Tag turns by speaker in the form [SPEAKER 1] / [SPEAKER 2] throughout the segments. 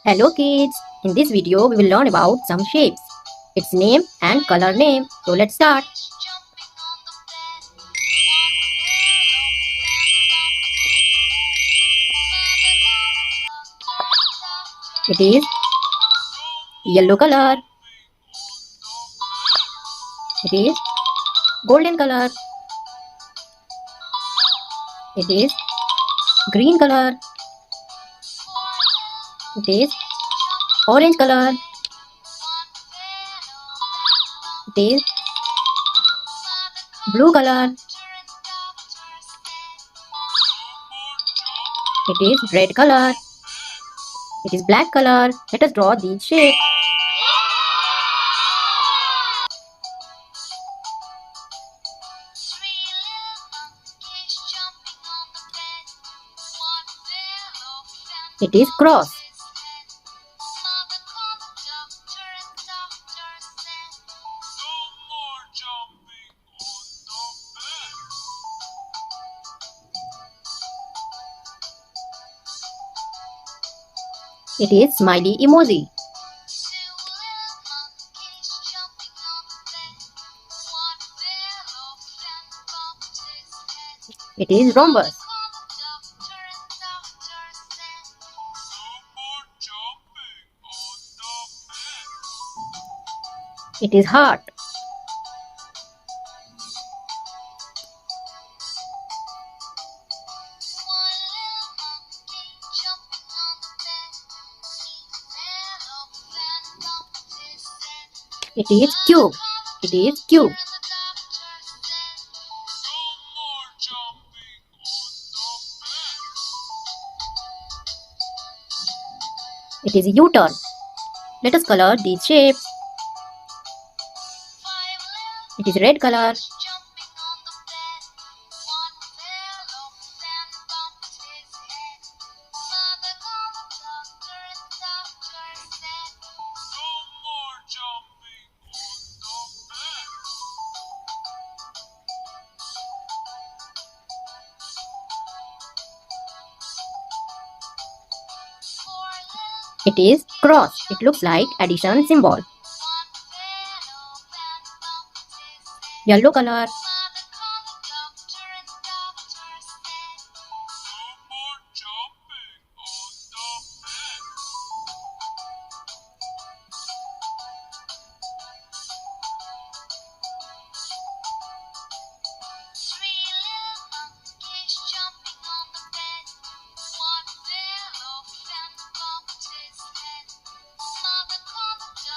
[SPEAKER 1] Hello kids, in this video we will learn about some shapes, its name and color name. So let's start. It is yellow color. It is golden color. It is green color. It is orange color. It is blue color. It is red color. It is black color. Let us draw these shapes. It is cross. It is smiley emoji. It is rhombus. It is heart. It is cube. It is cube. It is U-turn. Let us color these shapes. It is red color. It is cross. It looks like addition symbol. Yellow color.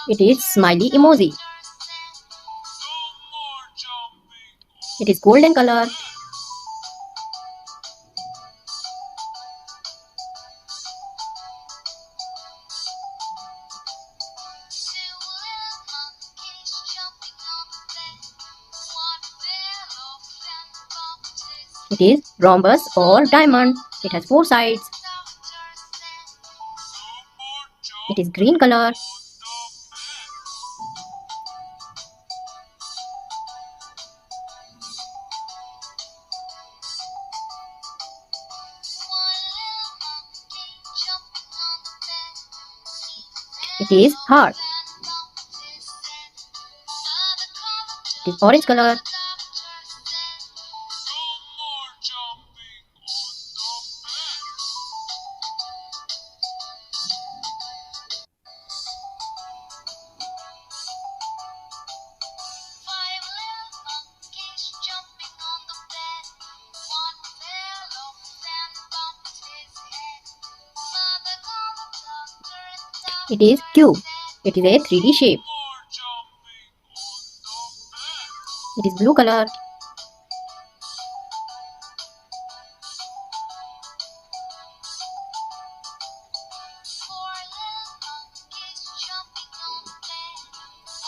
[SPEAKER 1] It is smiley emoji. It is golden color. It is rhombus or diamond. It has 4 sides. It is green color. It is heart. It is orange color. It is cube. It is a 3D shape. It is blue color.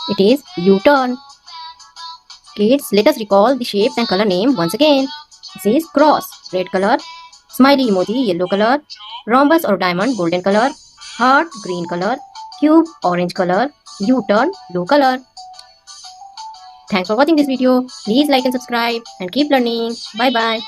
[SPEAKER 1] It is U-turn. Kids, let us recall the shapes and color name once again. This is cross, red color. Smiley emoji, yellow color. Rhombus or diamond, golden color. Heart, green color. Cube, orange color. U-turn, blue color. Thanks for watching this video. Please like and subscribe and keep learning. Bye bye.